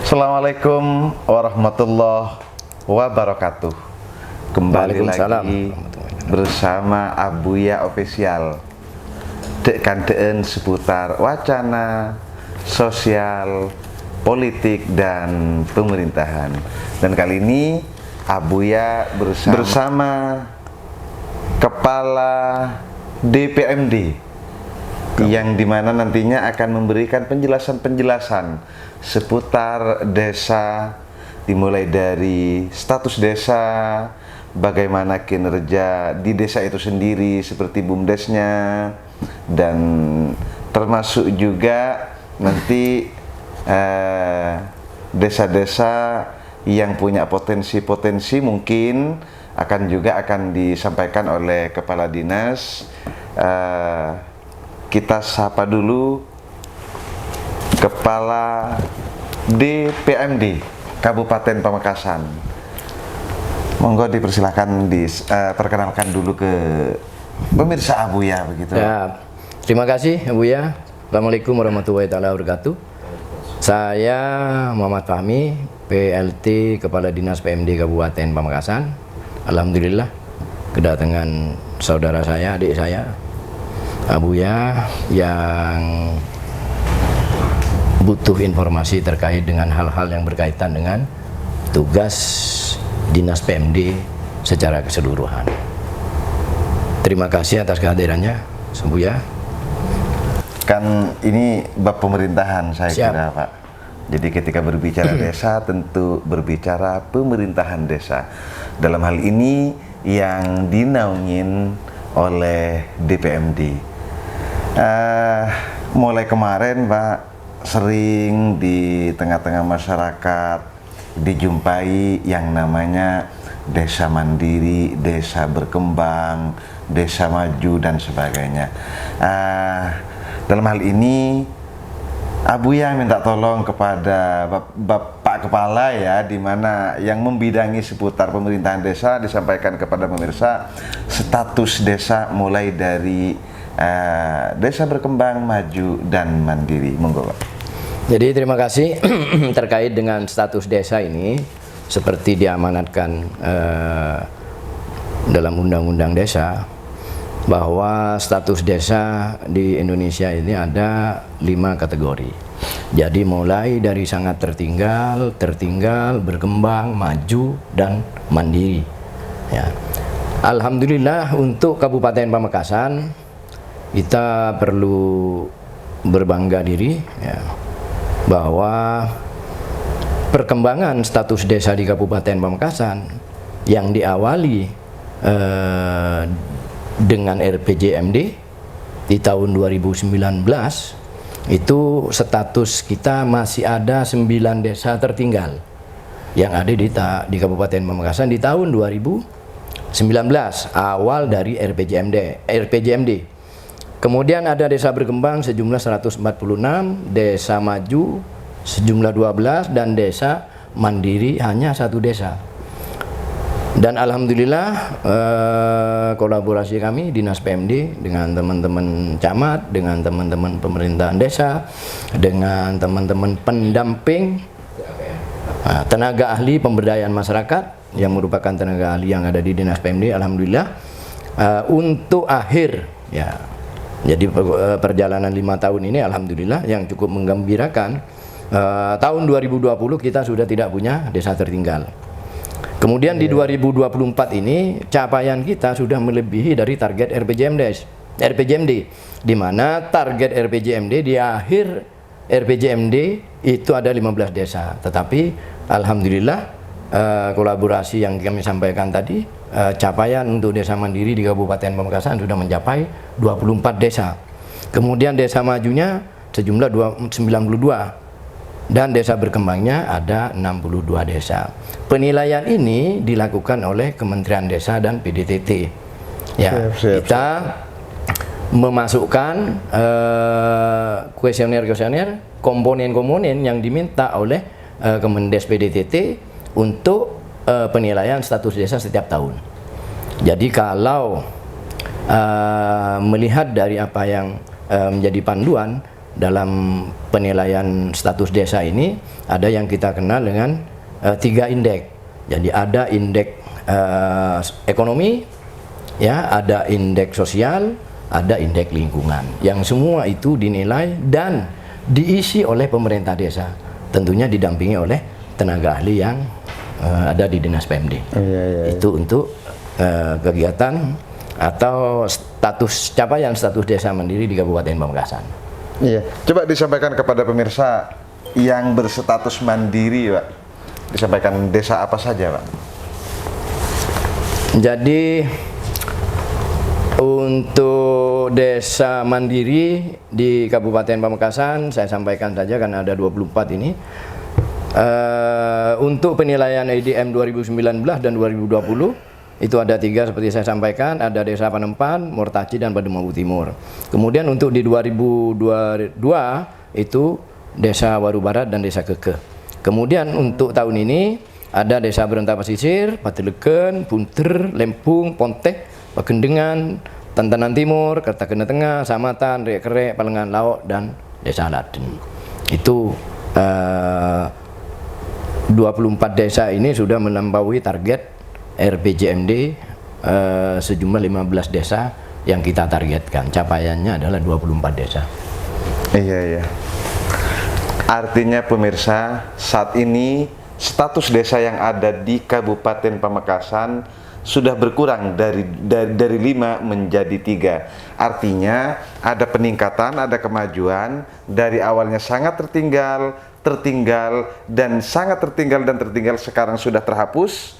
Assalamualaikum warahmatullahi wabarakatuh. Kembali lagi bersama Abuya Official. Dek kandean seputar wacana, sosial, politik, dan pemerintahan. Dan kali ini Abuya bersama Kepala DPMD yang dimana nantinya akan memberikan penjelasan-penjelasan seputar desa, dimulai dari status desa, bagaimana kinerja di desa itu sendiri seperti BUMDesnya, dan termasuk juga nanti desa-desa yang punya potensi-potensi mungkin akan disampaikan oleh Kepala Dinas. Kita sapa dulu Kepala DPMD Kabupaten Pamekasan. Monggo dipersilakan perkenalkan dulu ke pemirsa Abuya begitu. Ya, terima kasih Abuya. Assalamualaikum warahmatullahi wabarakatuh. Saya Muhammad Fahmi, PLT Kepala Dinas PMD Kabupaten Pamekasan. Alhamdulillah kedatangan saudara saya, adik saya Abuya yang butuh informasi terkait dengan hal-hal yang berkaitan dengan tugas Dinas PMD secara keseluruhan. Terima kasih atas kehadirannya, Abuya. Kan ini bab pemerintahan saya Siap. kira, Pak. Jadi ketika berbicara desa tentu berbicara pemerintahan desa. Dalam hal ini yang dinaungin oleh DPMD. Mulai kemarin, Pak, sering di tengah-tengah masyarakat dijumpai yang namanya desa mandiri, desa berkembang, desa maju, dan sebagainya. Dalam hal ini Abuya minta tolong kepada Bapak Kepala ya, di mana yang membidangi seputar pemerintahan desa disampaikan kepada pemirsa status desa mulai dari desa berkembang, maju, dan mandiri. Monggo, Pak. Jadi terima kasih. Terkait dengan status desa ini, seperti diamanatkan dalam undang-undang desa, bahwa status desa di Indonesia ini ada 5 kategori. Jadi mulai dari sangat tertinggal, berkembang, maju, dan mandiri. Ya. Alhamdulillah untuk Kabupaten Pamekasan kita perlu berbangga diri ya, bahwa perkembangan status desa di Kabupaten Pamekasan yang diawali dengan RPJMD di tahun 2019 itu status kita masih ada 9 desa tertinggal yang ada di Kabupaten Pamekasan di tahun 2019 awal dari RPJMD. Kemudian ada desa berkembang sejumlah 146, desa maju sejumlah 12, dan desa mandiri hanya 1 desa. Dan alhamdulillah kolaborasi kami Dinas PMD dengan teman-teman camat, dengan teman-teman pemerintahan desa, dengan teman-teman pendamping tenaga ahli pemberdayaan masyarakat yang merupakan tenaga ahli yang ada di Dinas PMD, alhamdulillah untuk akhir ya. Jadi perjalanan 5 tahun ini alhamdulillah yang cukup menggembirakan. Tahun 2020 kita sudah tidak punya desa tertinggal. Kemudian di 2024 ini capaian kita sudah melebihi dari target RPJMD, di mana target RPJMD di akhir RPJMD itu ada 15 desa. Tetapi alhamdulillah kolaborasi yang kami sampaikan tadi, capaian untuk desa mandiri di Kabupaten Pamekasan sudah mencapai 24 desa. Kemudian desa majunya sejumlah 92, dan desa berkembangnya ada 62 desa. Penilaian ini dilakukan oleh Kementerian Desa dan PDTT. Ya, kita memasukkan kuesioner-kuesioner, komponen-komponen yang diminta oleh Kemendes PDTT untuk penilaian status desa setiap tahun. Jadi kalau melihat dari apa yang menjadi panduan, dalam penilaian status desa ini ada yang kita kenal dengan 3 indeks. Jadi ada indeks ekonomi, ya, ada indeks sosial, ada indeks lingkungan. Yang semua itu dinilai dan diisi oleh pemerintah desa. Tentunya didampingi oleh tenaga ahli yang ada di Dinas PMD. Itu untuk kegiatan atau capaian status desa mandiri di Kabupaten Pamekasan. Iya, coba disampaikan kepada pemirsa yang berstatus mandiri, Pak. Disampaikan desa apa saja, Pak? Jadi untuk desa mandiri di Kabupaten Pamekasan saya sampaikan saja karena ada 24 ini. Untuk penilaian EDM 2019 dan 2020 itu ada 3 seperti saya sampaikan, ada Desa Panempan, Mortaci, dan Pademawu Timur. Kemudian untuk di 2022 itu Desa Waru Barat dan Desa Keke. Kemudian untuk tahun ini ada Desa Berontak Pesisir, Pateleken, Punter, Lempung, Pontek, Pakendengan, Tantanan Timur, Kertakena Tengah, Samatan, Riak Kerek, Palengan Lauk, dan Desa Laden. Itu 24 desa ini sudah melampaui target RPJMD sejumlah 15 desa yang kita targetkan. Capaiannya adalah 24 desa. Iya. Artinya pemirsa, saat ini status desa yang ada di Kabupaten Pamekasan sudah berkurang dari 5 menjadi 3. Artinya ada peningkatan, ada kemajuan dari awalnya sangat tertinggal, dan sangat tertinggal dan tertinggal sekarang sudah terhapus.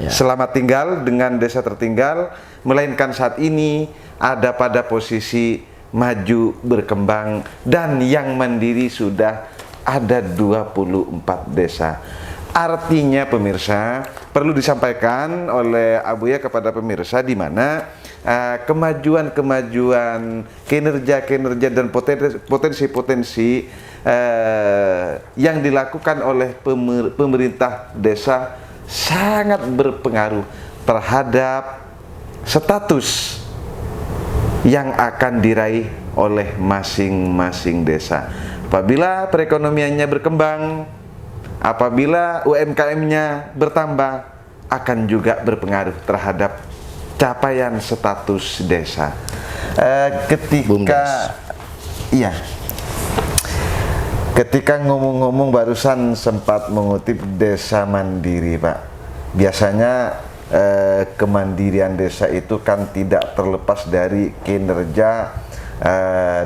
Ya. Selamat tinggal dengan desa tertinggal, melainkan saat ini ada pada posisi maju, berkembang, dan yang mandiri sudah ada 24 desa. Artinya pemirsa, perlu disampaikan oleh Abuya kepada pemirsa di mana kemajuan-kemajuan, kinerja-kinerja dan potensi-potensi yang dilakukan oleh pemerintah desa sangat berpengaruh terhadap status yang akan diraih oleh masing-masing desa. Apabila perekonomiannya berkembang, apabila UMKM-nya bertambah, akan juga berpengaruh terhadap capaian status desa. Ketika ngomong-ngomong barusan sempat mengutip desa mandiri, Pak. Biasanya kemandirian desa itu kan tidak terlepas dari kinerja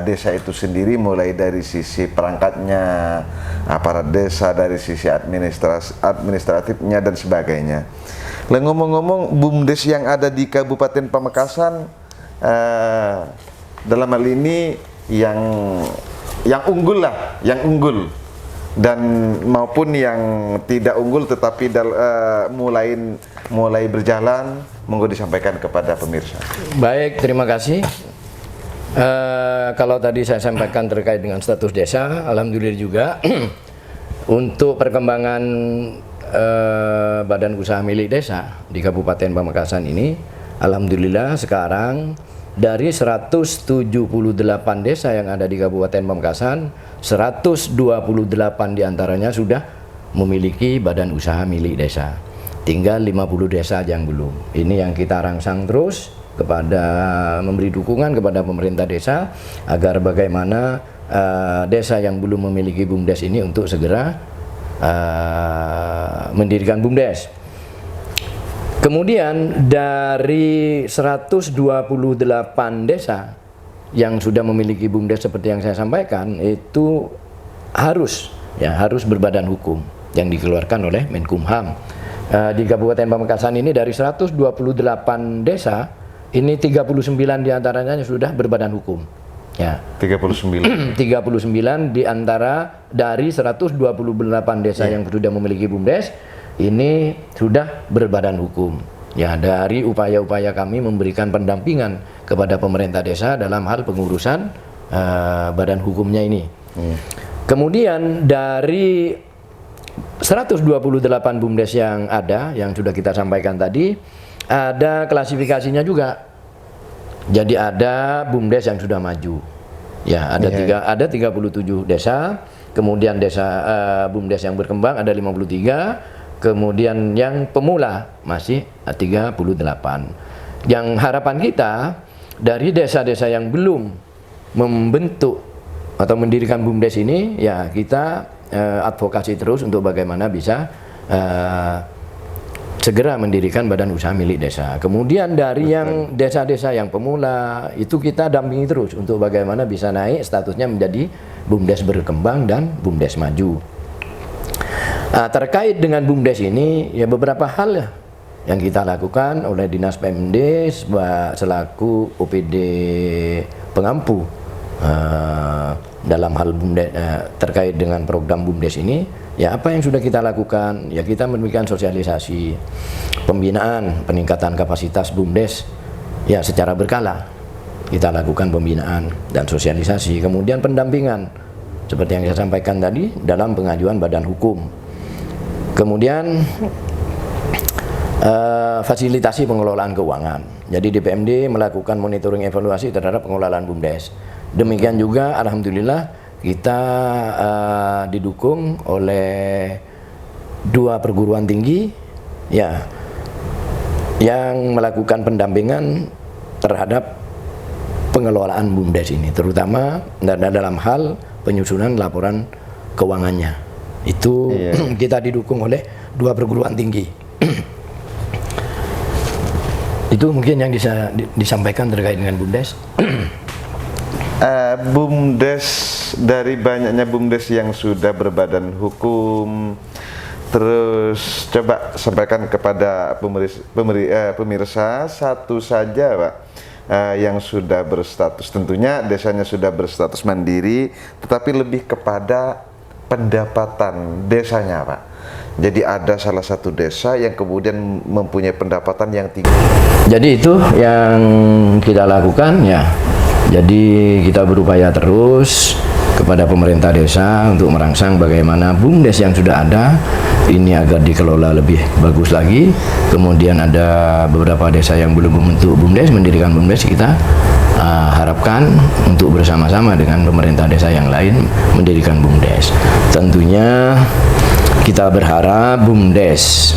desa itu sendiri, mulai dari sisi perangkatnya, aparat desa, dari sisi administratifnya dan sebagainya. Ngomong-ngomong, BUMDes yang ada di Kabupaten Pamekasan dalam hal ini yang unggul lah, yang unggul, dan maupun yang tidak unggul tetapi mulai berjalan, monggo disampaikan kepada pemirsa. Baik, terima kasih. Kalau tadi saya sampaikan terkait dengan status desa, alhamdulillah juga untuk perkembangan badan usaha milik desa di Kabupaten Pamekasan ini, alhamdulillah sekarang dari 178 desa yang ada di Kabupaten Pamekasan, 128 diantaranya sudah memiliki badan usaha milik desa. Tinggal 50 desa yang belum. Ini yang kita rangsang terus kepada memberi dukungan kepada pemerintah desa agar bagaimana desa yang belum memiliki BUMDes ini untuk segera mendirikan BUMDes. Kemudian dari 128 desa yang sudah memiliki BUMDes seperti yang saya sampaikan, itu harus berbadan hukum yang dikeluarkan oleh Menkumham. Di Kabupaten Pamekasan ini dari 128 desa, ini 39 diantaranya sudah berbadan hukum. Ya. 39 di antara dari 128 desa yang sudah memiliki BUMDes ini sudah berbadan hukum. Ya, dari upaya-upaya kami memberikan pendampingan kepada pemerintah desa dalam hal pengurusan badan hukumnya ini. Kemudian dari 128 BUMDes yang ada, yang sudah kita sampaikan tadi, ada klasifikasinya juga. Jadi ada BUMDes yang sudah maju, Ya, ada 37 desa, kemudian desa BUMDes yang berkembang ada 53, kemudian yang pemula masih 38. Yang harapan kita dari desa-desa yang belum membentuk atau mendirikan BUMDes ini, ya kita advokasi terus untuk bagaimana bisa segera mendirikan badan usaha milik desa. Kemudian dari yang desa-desa yang pemula itu kita dampingi terus untuk bagaimana bisa naik statusnya menjadi BUMDes berkembang dan BUMDes maju. Terkait dengan BUMDes ini ya beberapa hal ya yang kita lakukan oleh Dinas PMD selaku OPD pengampu dalam hal BUMDes terkait dengan program BUMDes ini. Ya, apa yang sudah kita lakukan? Ya, kita memberikan sosialisasi, pembinaan, peningkatan kapasitas BUMDes ya secara berkala. Kita lakukan pembinaan dan sosialisasi, kemudian pendampingan seperti yang saya sampaikan tadi dalam pengajuan badan hukum. Kemudian fasilitasi pengelolaan keuangan. Jadi DPMD melakukan monitoring evaluasi terhadap pengelolaan BUMDes. Demikian juga alhamdulillah kita didukung oleh 2 perguruan tinggi ya yang melakukan pendampingan terhadap pengelolaan BUMDes ini, terutama dalam hal penyusunan laporan keuangannya. Itu kita didukung oleh 2 perguruan tinggi. Itu mungkin yang bisa disampaikan terkait dengan BUMDes. BUMDes, dari banyaknya BUMDes yang sudah berbadan hukum, terus coba sampaikan kepada pemirsa satu saja Pak yang sudah berstatus, tentunya desanya sudah berstatus mandiri, tetapi lebih kepada pendapatan desanya Pak. Jadi ada salah satu desa yang kemudian mempunyai pendapatan yang tinggi. Jadi itu yang kita lakukan ya. Jadi kita berupaya terus kepada pemerintah desa untuk merangsang bagaimana BUMDes yang sudah ada ini agar dikelola lebih bagus lagi. Kemudian ada beberapa desa yang belum membentuk BUMDes, mendirikan BUMDes, kita harapkan untuk bersama-sama dengan pemerintah desa yang lain mendirikan BUMDes. Tentunya kita berharap BUMDes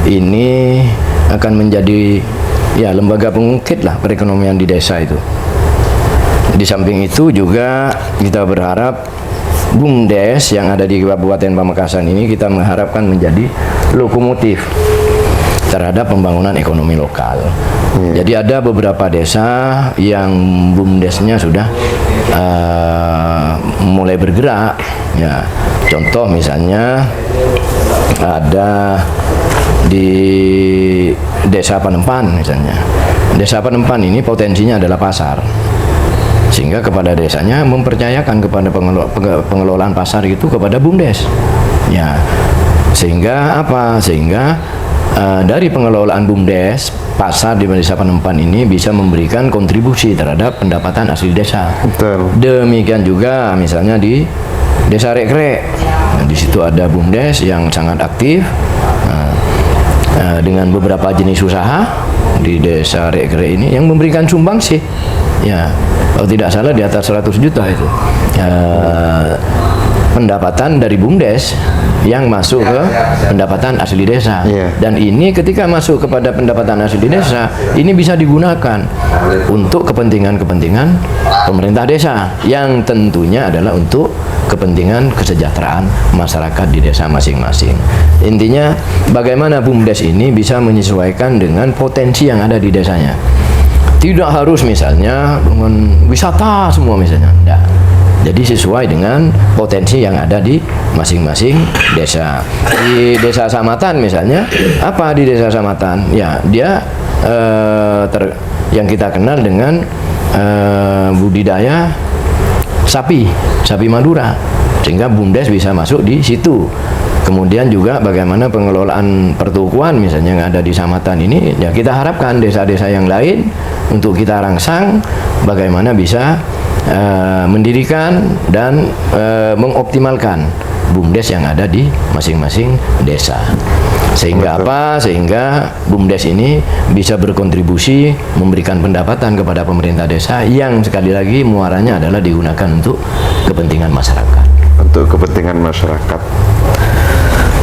ini akan menjadi ya lembaga pengungkit lah perekonomian di desa itu. Di samping itu juga kita berharap BUMDes yang ada di Kabupaten Pamekasan ini kita mengharapkan menjadi lokomotif terhadap pembangunan ekonomi lokal. Jadi ada beberapa desa yang BUMDesnya sudah mulai bergerak. Ya, contoh misalnya ada di Desa Panempan misalnya. Desa Panempan ini potensinya adalah pasar. Sehingga kepada desanya mempercayakan kepada pengelolaan pasar itu kepada BUMDes. Ya. Sehingga apa? Sehingga dari pengelolaan BUMDes, pasar di Desa Panempan ini bisa memberikan kontribusi terhadap pendapatan asli desa. Betul. Demikian juga misalnya di Desa Rekrek. Nah, di situ ada BUMDes yang sangat aktif dengan beberapa jenis usaha di Desa Rekrek ini yang memberikan sumbangsi. Ya, kalau tidak salah di atas 100 juta itu pendapatan dari BUMDes yang masuk ke pendapatan asli desa. Dan ini ketika masuk kepada pendapatan asli desa, ini bisa digunakan untuk kepentingan-kepentingan pemerintah desa yang tentunya adalah untuk kepentingan kesejahteraan masyarakat di desa masing-masing. Intinya bagaimana BUMDes ini bisa menyesuaikan dengan potensi yang ada di desanya. Tidak harus misalnya dengan wisata semua misalnya, enggak. Jadi sesuai dengan potensi yang ada di masing-masing desa. Di Desa Samatan misalnya, apa di Desa Samatan? Ya, dia yang kita kenal dengan budidaya sapi Madura, sehingga BUMDes bisa masuk di situ. Kemudian juga bagaimana pengelolaan pertukuan misalnya yang ada di Samatan ini, ya kita harapkan desa-desa yang lain untuk kita rangsang bagaimana bisa mendirikan dan mengoptimalkan BUMDes yang ada di masing-masing desa. Sehingga Betul. apa? Sehingga BUMDes ini bisa berkontribusi memberikan pendapatan kepada pemerintah desa yang sekali lagi muaranya adalah digunakan untuk kepentingan masyarakat. Untuk kepentingan masyarakat.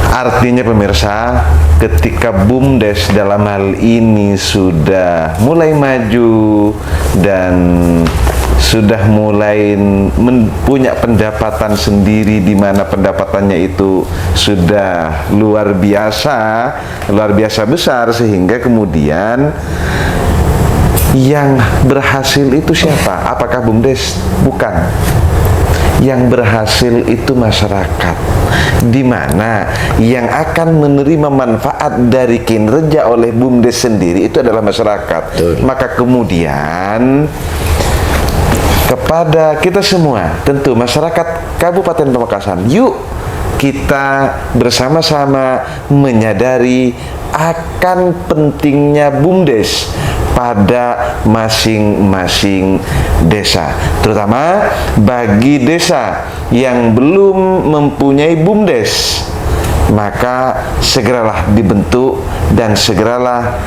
Artinya pemirsa, ketika BUMDes dalam hal ini sudah mulai maju dan sudah mulai punya pendapatan sendiri, di mana pendapatannya itu sudah luar biasa besar, sehingga kemudian yang berhasil itu siapa? Apakah BUMDes? Bukan. Yang berhasil itu masyarakat, di mana yang akan menerima manfaat dari kinerja oleh BUMDes sendiri itu adalah masyarakat. Betul. Maka kemudian kepada kita semua, tentu masyarakat Kabupaten Pamekasan, yuk kita bersama-sama menyadari akan pentingnya BUMDes pada masing-masing desa, terutama bagi desa yang belum mempunyai BUMDes, maka segeralah dibentuk dan segeralah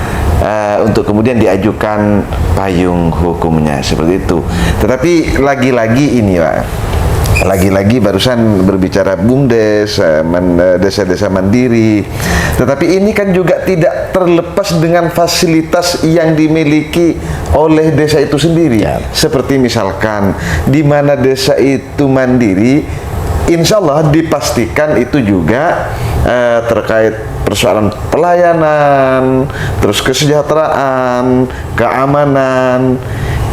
untuk kemudian diajukan payung hukumnya, seperti itu. Tetapi lagi-lagi ini Pak, lagi-lagi barusan berbicara BUMDes, desa-desa mandiri, tetapi ini kan juga tidak terlepas dengan fasilitas yang dimiliki oleh desa itu sendiri. Ya. Seperti misalkan di mana desa itu mandiri, insya Allah dipastikan itu juga terkait persoalan pelayanan, terus kesejahteraan, keamanan,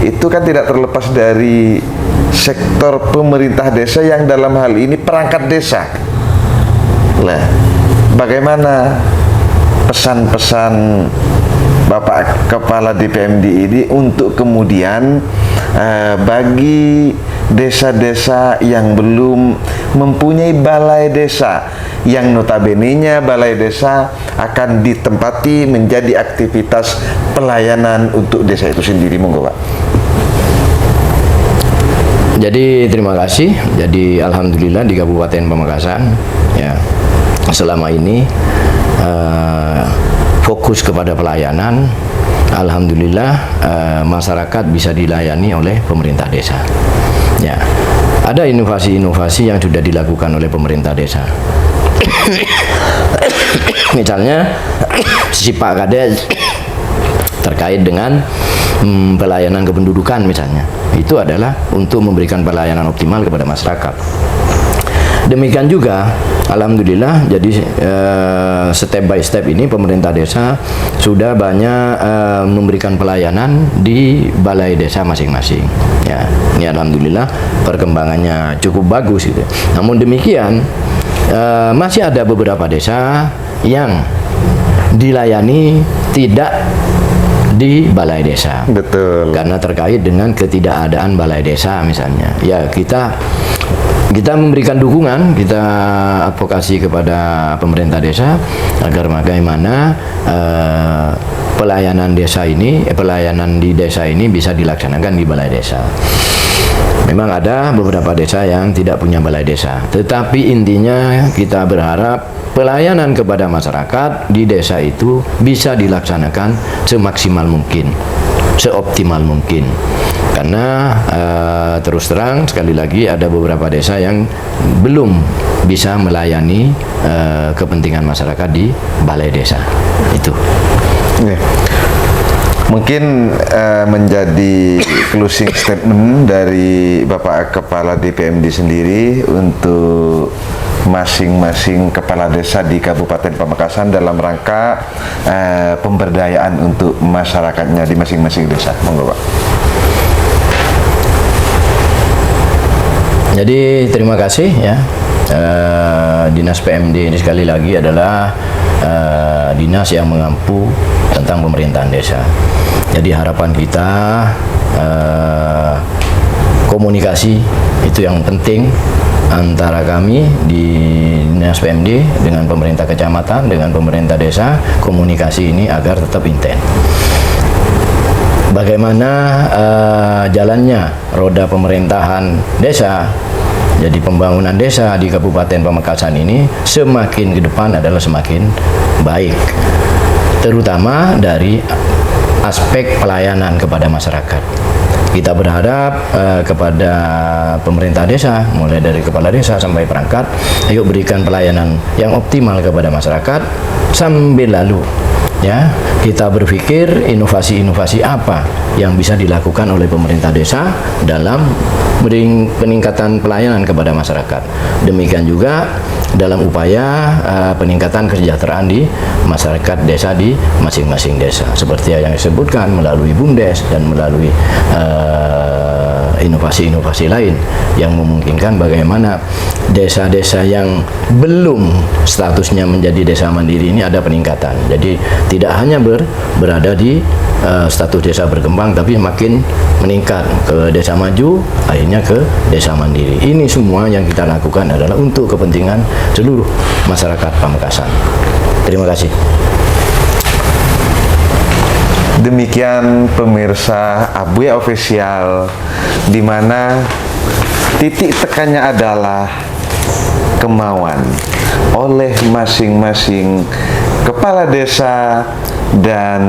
itu kan tidak terlepas dari sektor pemerintah desa yang dalam hal ini perangkat desa. Lah, bagaimana pesan-pesan Bapak Kepala DPMD ini untuk kemudian bagi desa-desa yang belum mempunyai balai desa, yang notabene-nya balai desa akan ditempati menjadi aktivitas pelayanan untuk desa itu sendiri? Monggo Pak. Jadi terima kasih. Jadi alhamdulillah di Kabupaten Pamekasan ya selama ini fokus kepada pelayanan. Alhamdulillah masyarakat bisa dilayani oleh pemerintah desa. Ya, ada inovasi-inovasi yang sudah dilakukan oleh pemerintah desa. Misalnya Sipak Kades terkait dengan pelayanan kependudukan misalnya, itu adalah untuk memberikan pelayanan optimal kepada masyarakat. Demikian juga alhamdulillah, jadi step by step ini pemerintah desa sudah banyak memberikan pelayanan di balai desa masing-masing. Ya, ini alhamdulillah perkembangannya cukup bagus itu. Namun demikian masih ada beberapa desa yang dilayani tidak di balai desa. Betul. Karena terkait dengan ketidakadaan balai desa misalnya. Ya, kita memberikan dukungan, kita advokasi kepada pemerintah desa agar bagaimana pelayanan di desa ini bisa dilaksanakan di balai desa. Memang ada beberapa desa yang tidak punya balai desa, tetapi intinya kita berharap pelayanan kepada masyarakat di desa itu bisa dilaksanakan semaksimal mungkin, seoptimal mungkin. Karena terus terang sekali lagi ada beberapa desa yang belum bisa melayani kepentingan masyarakat di balai desa itu. Mungkin menjadi closing statement dari Bapak Kepala DPMD sendiri untuk masing-masing kepala desa di Kabupaten Pamekasan dalam rangka pemberdayaan untuk masyarakatnya di masing-masing desa. Monggo Pak. Jadi terima kasih ya. Dinas PMD ini sekali lagi adalah dinas yang mengampu tentang pemerintahan desa. Jadi harapan kita komunikasi itu yang penting antara kami di Dinas PMD dengan pemerintah kecamatan, dengan pemerintah desa, komunikasi ini agar tetap intens. Bagaimana jalannya roda pemerintahan desa Jadi pembangunan desa di Kabupaten Pamekasan ini semakin ke depan adalah semakin baik, terutama dari aspek pelayanan kepada masyarakat. Kita berharap kepada pemerintah desa, mulai dari kepala desa sampai perangkat, ayo berikan pelayanan yang optimal kepada masyarakat, sambil lalu ya kita berpikir inovasi-inovasi apa yang bisa dilakukan oleh pemerintah desa dalam peningkatan pelayanan kepada masyarakat. Demikian juga dalam upaya peningkatan kesejahteraan di masyarakat desa di masing-masing desa, seperti yang disebutkan melalui BUMDes dan melalui inovasi-inovasi lain yang memungkinkan bagaimana desa-desa yang belum statusnya menjadi desa mandiri ini ada peningkatan. Jadi tidak hanya berada di status desa berkembang, tapi makin meningkat ke desa maju, akhirnya ke desa mandiri. Ini semua yang kita lakukan adalah untuk kepentingan seluruh masyarakat Pamekasan. Terima kasih. Demikian pemirsa Abuya Official, di mana titik tekannya adalah kemauan oleh masing-masing kepala desa dan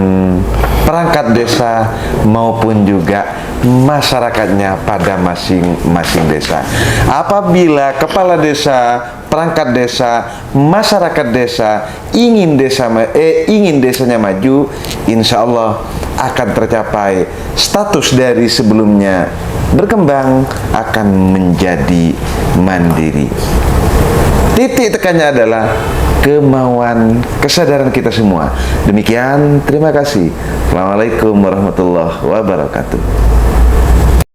perangkat desa maupun juga masyarakatnya pada masing-masing desa. Apabila kepala desa, perangkat desa, masyarakat desa ingin desanya maju, insya Allah akan tercapai status dari sebelumnya berkembang akan menjadi mandiri. Titik tekannya adalah kemauan, kesadaran kita semua. Demikian, terima kasih. Assalamualaikum warahmatullahi wabarakatuh.